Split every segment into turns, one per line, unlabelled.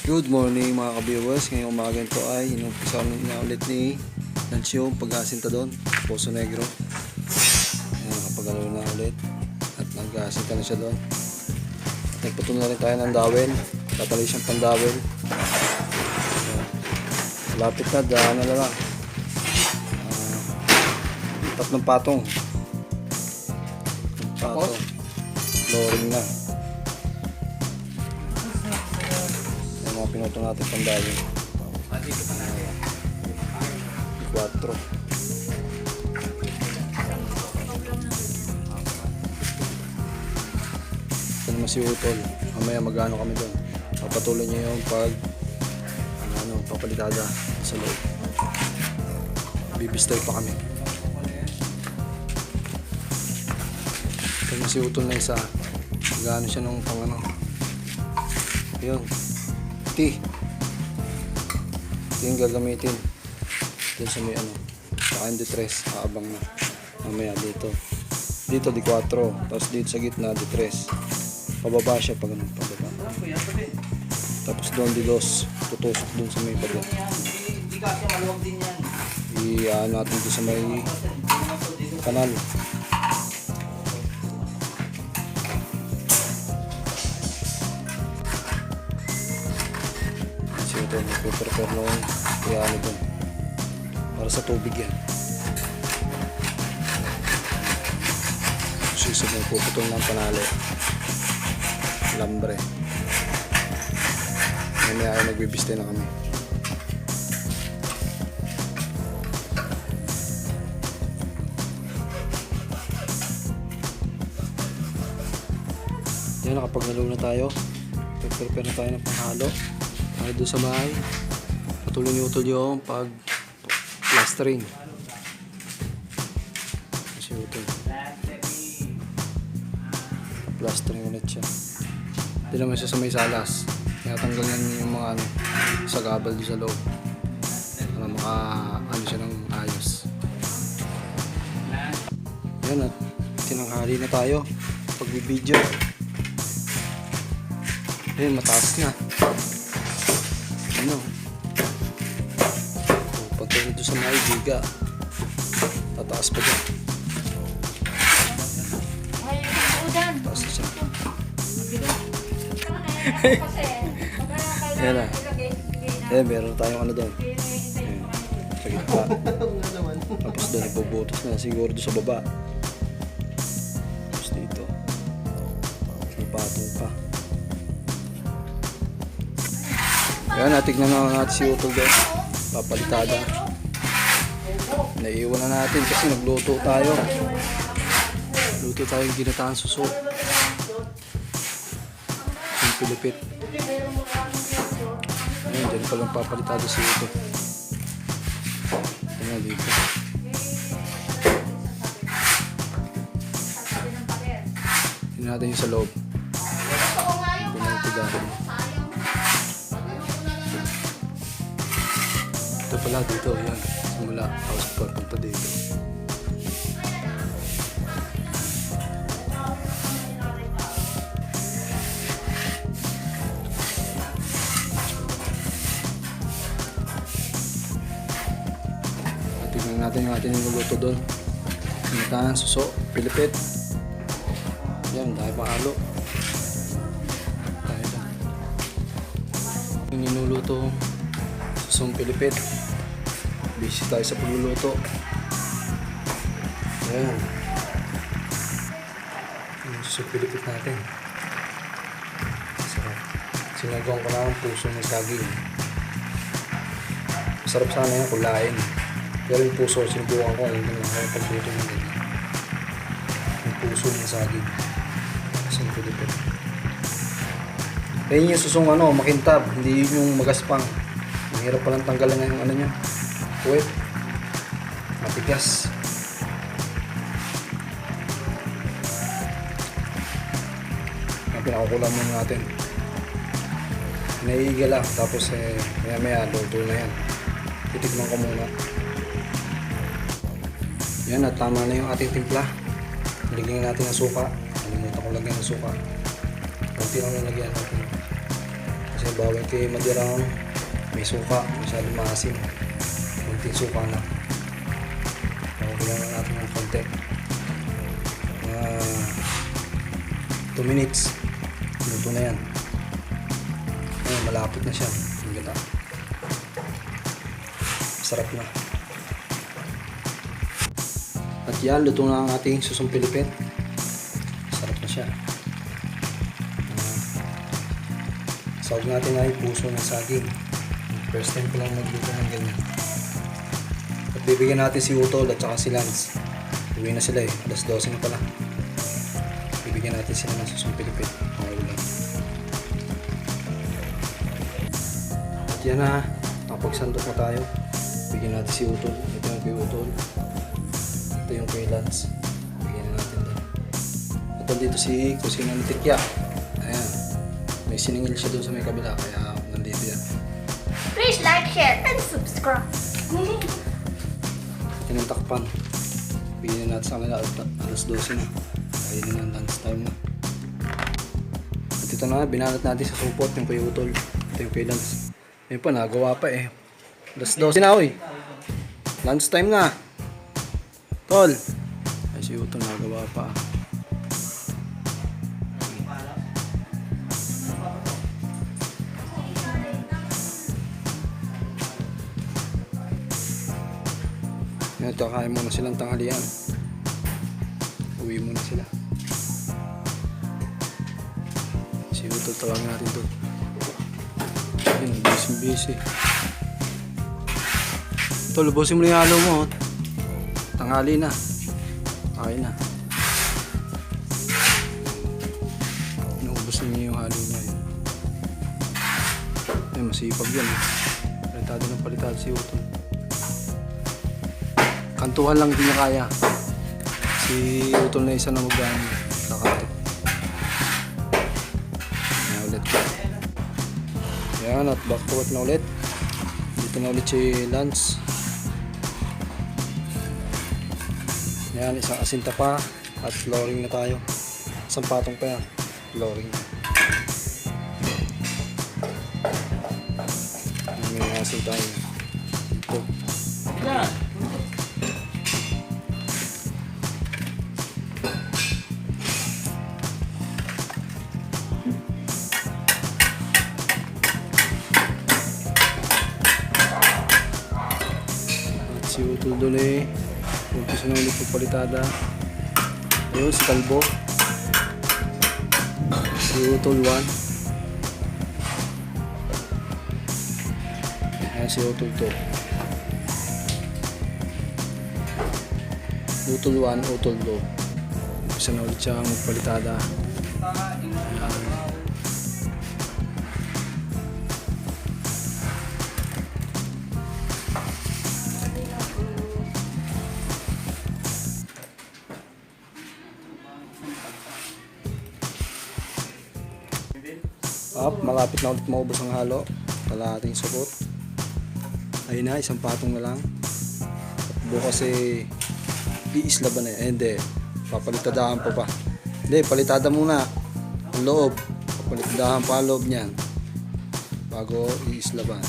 Good morning mga ka-viewers. Ngayong umaga ito ay inumpisa na ulit ni Nancio pag-aasinta doon, Poso Negro. Ayan, nakapagalaw na ulit at nag-aasinta na siya doon. Nagputol na rin tayo ng dawel, tatali siyang pandawel. Lapit na, daan na lang. Tatlong patong. Flooring na. Pinuto natin pandawin 4. Ito naman si Utol. Mamaya mag-ano kami doon, papatuloy niya yung papalitada sa loob. Bibistay pa kami. Ito naman si Utol na isa, mag-ano siya nung yun, ito yung gagamitin dun sa may saka yung D3, aabang na mamaya dito di 4, tapos dito sa gitna D3, pababa siya pag pababa, tapos doon di 2, tutusok dun sa may baba. I-ano natin dito sa may kanal. Ito, nagpe-prepare nung kaya doon para sa tubig yan. Sisig ng puputol ng panali, lambre. Mamaya ay nagbibiste na kami. Yan, nakapag-nalo na tayo. Prepare na tayo ng panghalo. Ay doon sa bahay, patuloy ni Utol yung pag plastering. Kasi Utol plastering ulit siya. Hindi naman siya sa may salas, tinatanggal niya yung mga sagabal doon sa loob para maka siya ng ayos. Yan, at tinanghali na tayo pagbibideo. Ayun, mataas na. Patuloy doon sa mga ibiga, tataas pa dyan, taas na siya. Ayan na, ayan, meron tayong doon, sa gitna, tapos doon ibubutos na siguro doon sa baba, tapos dito may patong pa. Ayan, natignan na natin si Utol doon, papalitada. Naiiwan na natin kasi nagluto tayo. Luto tayo yung ginataang suso, yung pilipit. Ayan, dyan pa lang papalitada si Utol. Ayan, dito. Tingnan natin yung sa loob. Pinagtigahan. Ito pala dito, ayan, simula house papunta dito. Tingnan natin yung ating niluluto doon. Ginataang suso, pilipit. Ayan, dahil mahalo. Dahil lang yung niluluto susong pilipit. Busy tayo sa pagluluto. Ayan, yung susong pilipit natin. Sarap. Sinagawan ko na ang puso ng saging. Masarap sana yan kulain, pero yung puso sinubukan ko, hindi lang ako pagluto ng ganyan. Yung puso ng saging, susong pilipit. Ayun yung susong makintab, hindi yung magaspang. Mahirap palang tanggalan na yung niya, puwet, matigas. Ang pinakukulang muna natin, naiiga lang, tapos maya luto na yan. Titignan ko muna. Yan, at tama na yung ating timpla. Lagyan natin ng suka. Nalimutan ko lagyan ng suka. Kunti lang nilagyan natin. Kasi bawal kay madirang may suka, masyadong maasim. Kunting suka na. Kailangan natin ng konti. 2 minutes. Luto na yan. Ayan, malapot na siya. Ang ganda. Sarap na. At yan, luto na ang ating susong Pilipit. Sarap na siya. Sahog natin ay puso ng saging. First time ko lang magluto ng ganyan. At bibigyan natin si Utol at saka si Lance. Uwi na sila eh. Alas 12 na pala. Bibigyan natin sila ng susong Pilipit. Mga ulam. At yan na. Napagsandok na tayo. Bigyan natin si Utol. Ito yung kay Utol. Ito yung kay Lance. Bigyan natin din. At dito si Kusina ni Tikya. Ayan. May siningil siya doon sa may kabila. Kaya nandito yan.
Please like, share, and subscribe.
Ito yung takpan. Bigyan natin sa kanila alas 12 na. Kaya na ng lunch time na. At ito na, binanat natin sa supot yung kay Utol. Ito yung kay Lance. Ayun pa, nagawa pa eh. Alas 12 na oy. Lunch time na. Tol. Ay si Utol nagawa pa. Ito, kain muna silang tanghalian. Uwi muna sila. Si Utol, tawagin natin to. Ayun, busy. Tol, lubusin mo na yung halo mo. Tanghali na. Kain na. Inuubos na niya yung halo niya. Ay, masipag yan. Palitado ng palitado si Utol. Kantuhan lang din niya kaya. Si Utol na isa na magdaan kakato. Ayan ulit. Ayan, at back to work na ulit. Dito na ulit si Lance. Ayan, isang asinta pa. At flooring na tayo. Isang patong pa yan. Flooring. May asin tayo. Ito. Si Utol doon eh. Umpisa na ulit pagpalitada. Ayun, si Kalbo. Si Utol 1. Ayan si Utol 2. Utol 1, Utol 2. Umpisa na ulit siya magpalitada. Ayan. Malapit na ulit maubos ang halo. Kalahating subot. Ayun na, isang patong na lang. At bukas eh iislaban na yan. Hindi, papalitadahan pa. Hindi, palitada muna ang loob. Papalitadahan pa ang loob niyan bago iislaban.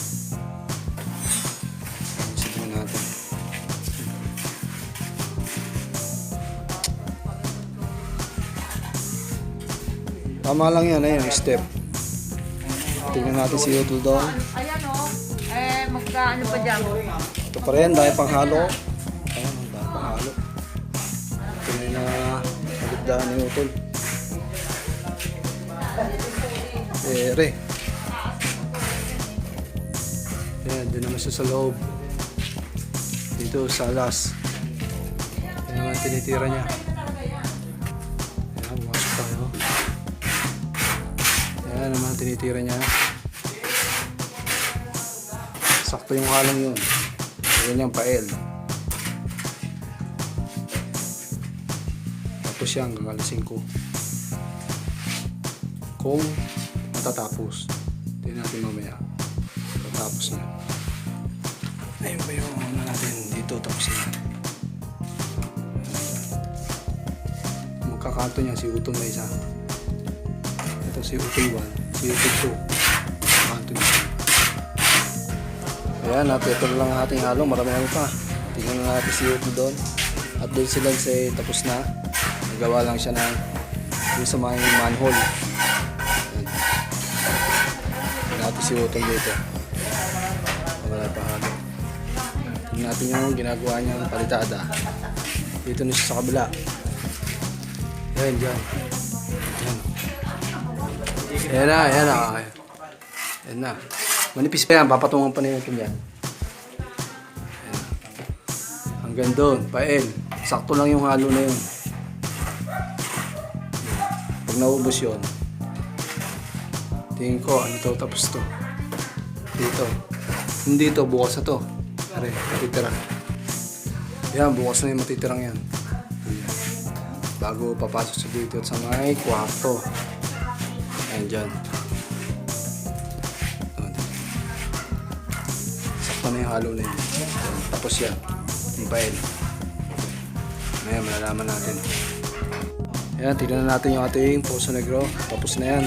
Sige natin. Tama lang yan, ayun, step. Tingnan natin si Utol doon.
Ayan o. Magkaano pa dyan?
Ito pa rin, dahil pang halo. Ayan, dahil pang halo. Ito na yung naligdaan ni Utol. Re. Ayan, doon naman siya sa loob. Dito sa alas. Ayan naman tinitira niya. Ayan, masok tayo. Ayan naman tinitira niya. Sakto yung halong yun. Ayan yung pael. Tapos yan, gagalisin ko. Kung matatapos. Tingnan natin mamaya. Matatapos na. Ayun ba yung ano natin dito. Tapos na. Magkakanto niya si Utol na isa. Ito si Utol 1. Si Utol 2. Ayan, at ito na lang ang ating halo. Marami pa. Tingnan na natin si Yuto doon. At doon sila say tapos na. Nagawa lang siya ng yung sa mga manhole. Ayan. Tingnan natin si Yuto dito. Wala pa halo. Tingnan natin yung ginagawa niyang palitada. Dito na siya sa kabila. Ayan, dyan. Ayan. Ayan na, ayan na. Ayan na. Manipis pa yan, papatungan pa na yun yan. Ayan. Hanggang doon, pael. Sakto lang yung halo na yun. Pag naubos yun, tingin ko, ano to, tapos to. Dito. Hindi to, bukas na to. Are, matitira. Ayan, bukas na yung matitirang yan. Bago papasok sa dito at sa may kwarto. Ayan dyan. Sakto na yung halo na yun. Ayan, tapos yan. Yung pael. Ayan, malalaman natin. Ayan, tignan na natin yung ating Poso Negro. Tapos na yan.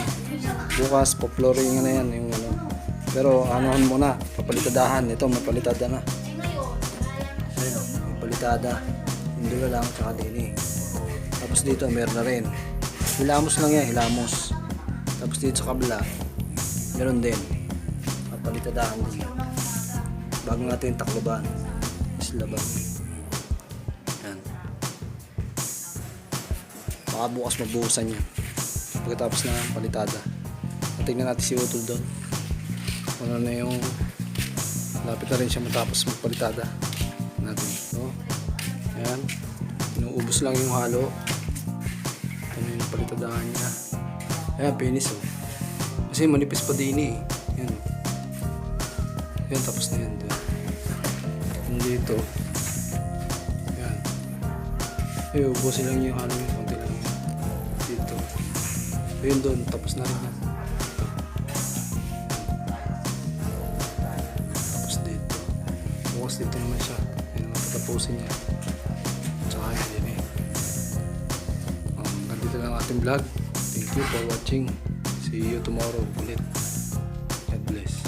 Bukas, po-flooring na yan. Yung ano. Pero anohan muna, papalitadahan. Ito, mapalitada na. Ayan, mapalitada. Hindi na lang, tsaka din eh. Tapos dito, meron na rin. Hilamos lang yan, hilamos. Tapos dito sa kabila, meron din. Mapalitadahan din. Bago natin takloban. Islaban. Yan. Baka bukas magbuhusan yan. Pagkatapos na palitada. Tingnan natin si Utol doon. Ano na yung lapit na rin siya matapos magpalitada natin. So, ayan. Inuubos lang yung halo. Ano yung palitadahan niya. Ayan, penis oh. Kasi manipis pa din eh. Ayan. Ayan, tapos na yan doon. Dito. Ayan. Ayan, ubusin lang yung halo yung konti lang yun. Dito. Ayan doon, tapos na rin yan. Tapos dito. Bukas dito naman siya. Ayan, matatapusin niya. Tsaka yan din eh. Nandito lang ating vlog. Thank you for watching. See you tomorrow ulit. God bless.